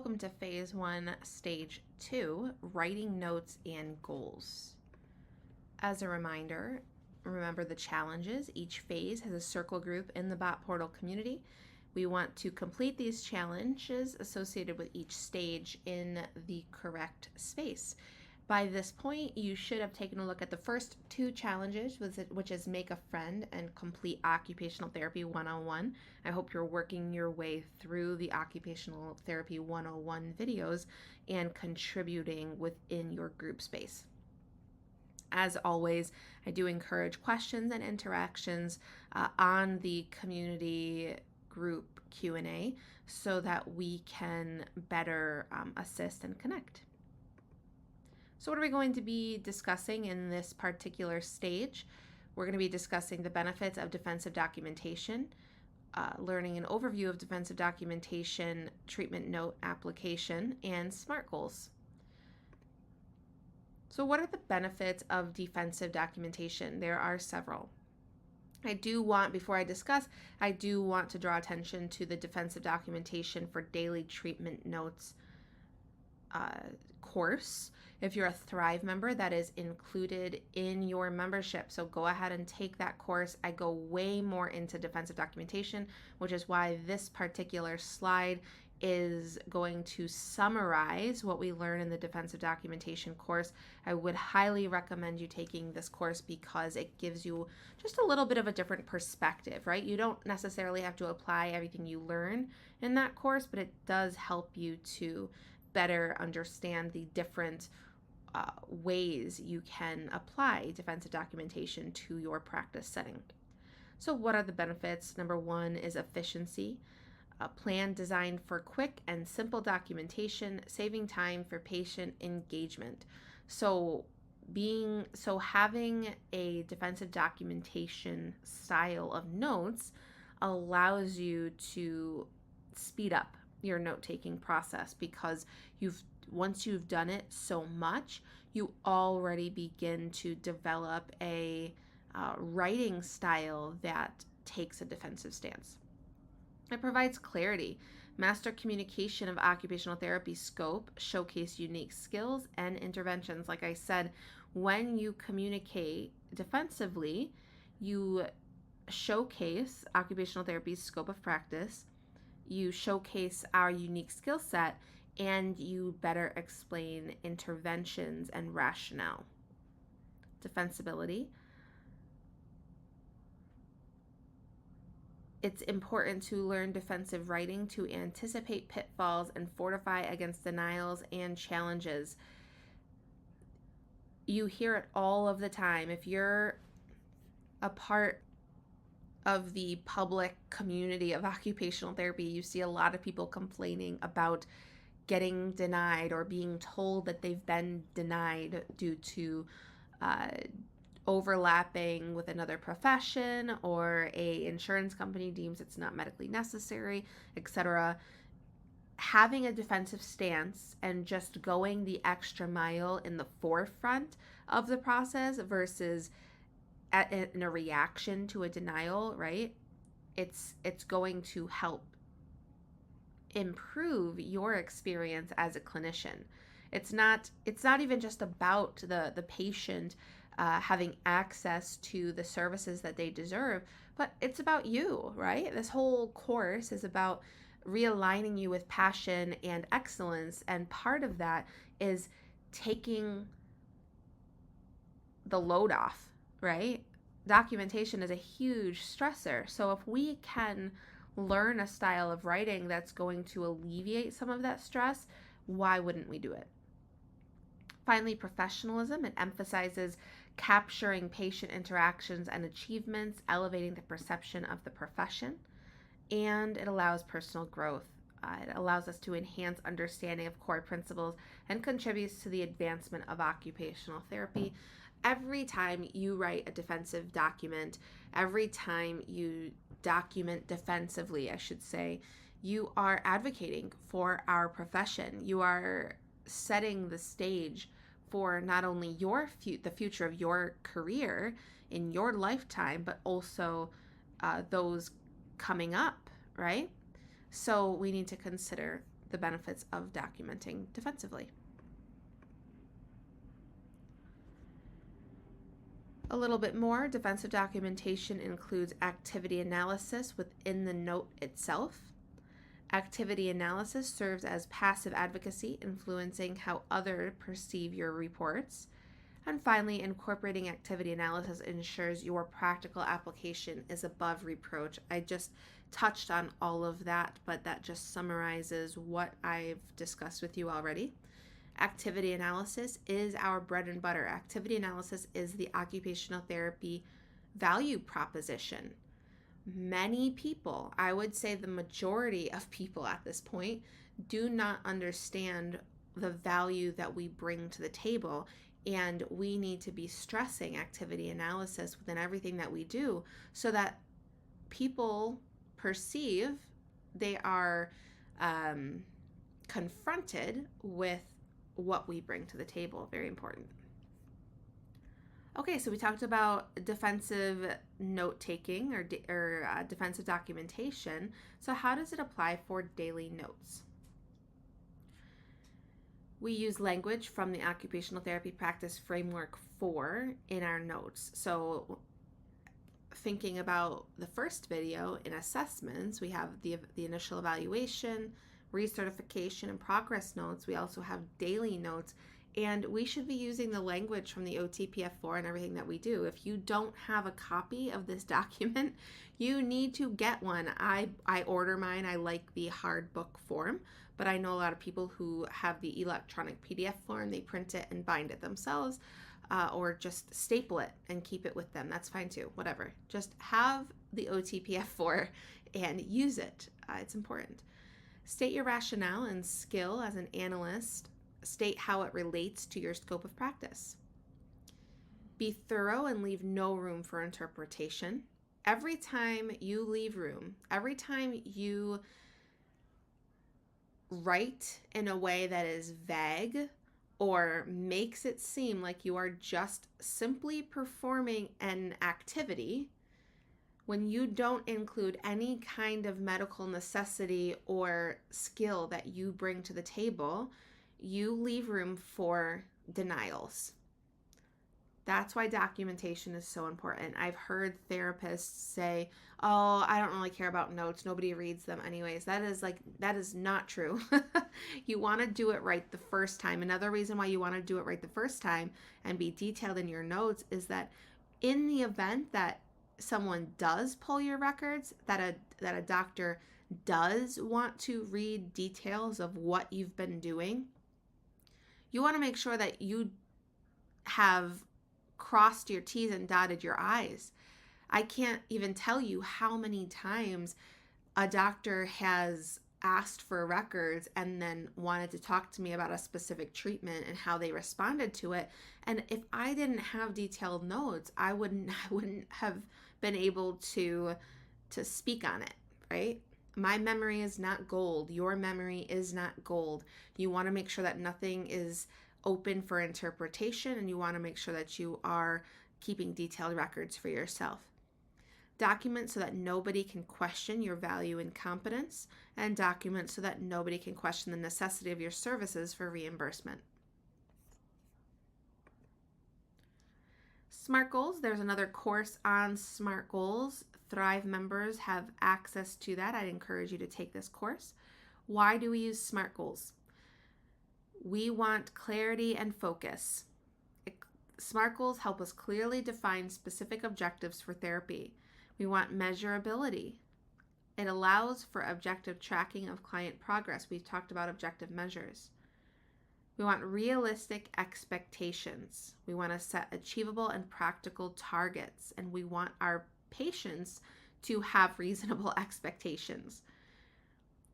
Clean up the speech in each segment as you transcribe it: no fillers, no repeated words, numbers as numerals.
Welcome to Phase 1, Stage 2, Writing Notes and Goals. As a reminder, remember the challenges. Each phase has a circle group in the Bot Portal community. We want to complete these challenges associated with each stage in the correct space. By this point, you should have taken a look at the first two challenges, which is Make a Friend and Complete Occupational Therapy 101. I hope you're working your way through the Occupational Therapy 101 videos and contributing within your group space. As always, I do encourage questions and interactions on the community group Q&A so that we can better assist and connect. So what are we going to be discussing in this particular stage? We're going to be discussing the benefits of defensive documentation, learning an overview of defensive documentation, treatment note application, and SMART goals. So what are the benefits of defensive documentation? There are several. Before I discuss, I do want to draw attention to the defensive documentation for daily treatment notes course. If you're a Thrive member, that is included in your membership. So go ahead and take that course. I go way more into defensive documentation, which is why this particular slide is going to summarize what we learn in the defensive documentation course. I would highly recommend you taking this course because it gives you just a little bit of a different perspective, right? You don't necessarily have to apply everything you learn in that course, but it does help you to better understand the different ways you can apply defensive documentation to your practice setting. So what are the benefits? Number one is efficiency. A plan designed for quick and simple documentation, saving time for patient engagement. So having a defensive documentation style of notes allows you to speed up your note-taking process because once you've done it so much, you already begin to develop a writing style that takes a defensive stance. It provides clarity. Master communication of occupational therapy scope, showcase unique skills and interventions. Like I said, when you communicate defensively, you showcase occupational therapy's scope of practice, you showcase our unique skill set, and you better explain interventions and rationale. Defensibility. It's important to learn defensive writing to anticipate pitfalls and fortify against denials and challenges. You hear it all of the time. If you're a part of the public community of occupational therapy, you see a lot of people complaining about getting denied or being told that they've been denied due to overlapping with another profession, or a insurance company deems it's not medically necessary, etc. Having a defensive stance and just going the extra mile in the forefront of the process versus in a reaction to a denial, right? It's going to help improve your experience as a clinician. It's not even just about the patient having access to the services that they deserve, but it's about you, right? This whole course is about realigning you with passion and excellence, and part of that is taking the load off, right? Documentation is a huge stressor. So if we can learn a style of writing that's going to alleviate some of that stress, why wouldn't we do it? Finally, professionalism. It emphasizes capturing patient interactions and achievements, elevating the perception of the profession, and it allows personal growth. It allows us to enhance understanding of core principles and contributes to the advancement of occupational therapy. Every time you write a defensive document, every time you document defensively, I should say, you are advocating for our profession. You are setting the stage for not only the future of your career in your lifetime, but also those coming up, right? So we need to consider the benefits of documenting defensively. A little bit more, defensive documentation includes activity analysis within the note itself. Activity analysis serves as passive advocacy, influencing how others perceive your reports. And finally, incorporating activity analysis ensures your practical application is above reproach. I just touched on all of that, but that just summarizes what I've discussed with you already. Activity analysis is our bread and butter. Activity analysis is the occupational therapy value proposition. Many people, I would say the majority of people at this point, do not understand the value that we bring to the table, and we need to be stressing activity analysis within everything that we do so that people perceive they are confronted with what we bring to the table. Very important. Okay, so we talked about defensive note-taking or defensive documentation. So how does it apply for daily notes? We use language from the Occupational Therapy Practice Framework 4 in our notes. So thinking about the first video in assessments, we have the initial evaluation, recertification, and progress notes. We also have daily notes. And we should be using the language from the OTPF 4 and everything that we do. If you don't have a copy of this document, you need to get one. I order mine. I like the hard book form, but I know a lot of people who have the electronic PDF form. They print it and bind it themselves, or just staple it and keep it with them. That's fine too, whatever. Just have the OTPF 4 and use it. It's important. State your rationale and skill as an analyst. State how it relates to your scope of practice. Be thorough and leave no room for interpretation. Every time you leave room, every time you write in a way that is vague or makes it seem like you are just simply performing an activity, when you don't include any kind of medical necessity or skill that you bring to the table, you leave room for denials. That's why documentation is so important. I've heard therapists say, "Oh, I don't really care about notes. Nobody reads them anyways." That is not true. You want to do it right the first time. Another reason why you want to do it right the first time and be detailed in your notes is that in the event that someone does pull your records, that a doctor does want to read details of what you've been doing, you want to make sure that you have crossed your T's and dotted your I's. I can't even tell you how many times a doctor has asked for records and then wanted to talk to me about a specific treatment and how they responded to it. And if I didn't have detailed notes, I wouldn't have been able to speak on it, right? My memory is not gold. Your memory is not gold. You want to make sure that nothing is open for interpretation, and you want to make sure that you are keeping detailed records for yourself. Document so that nobody can question your value and competence, and document so that nobody can question the necessity of your services for reimbursement. SMART goals. There's another course on SMART goals. Thrive members have access to that. I'd encourage you to take this course. Why do we use SMART goals? We want clarity and focus. SMART goals help us clearly define specific objectives for therapy. We want measurability. It allows for objective tracking of client progress. We've talked about objective measures. We want realistic expectations. We want to set achievable and practical targets, and we want our patients to have reasonable expectations.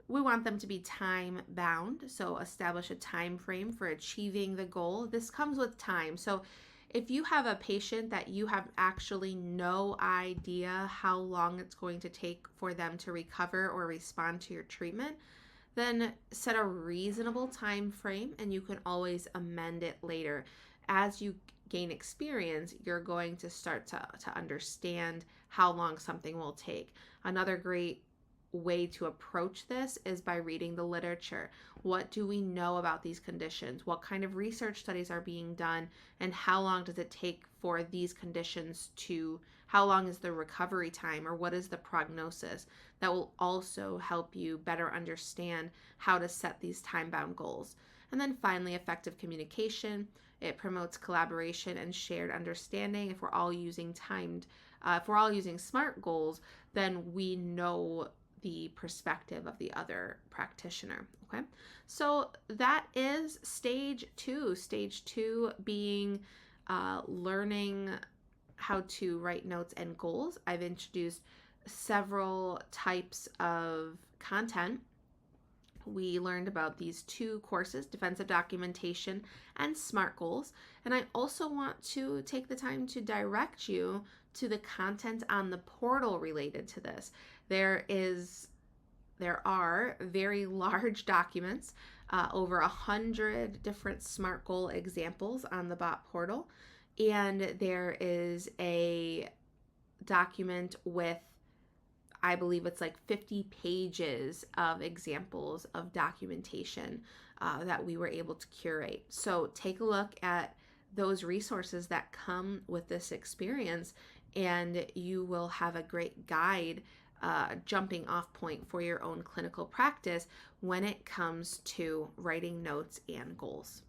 We want them to be time bound, so establish a time frame for achieving the goal. This comes with time. So if you have a patient that you have actually no idea how long it's going to take for them to recover or respond to your treatment, then set a reasonable time frame, and you can always amend it later. As you gain experience, you're going to start to understand how long something will take. Another great way to approach this is by reading the literature. What do we know about these conditions? What kind of research studies are being done? And how long does it take for these conditions how long is the recovery time, or what is the prognosis? That will also help you better understand how to set these time-bound goals. And then finally, effective communication. It promotes collaboration and shared understanding. If we're all using SMART goals, then we know the perspective of the other practitioner. Okay, so that is stage 2. Stage 2 being learning how to write notes and goals. I've introduced several types of content. We learned about these 2 courses, defensive documentation and SMART goals. And I also want to take the time to direct you to the content on the portal related to this. There are very large documents, over 100 different SMART goal examples on the bot portal. And there is a document with, I believe it's like 50 pages of examples of documentation that we were able to curate. So take a look at those resources that come with this experience, and you will have a great guide, jumping off point for your own clinical practice when it comes to writing notes and goals.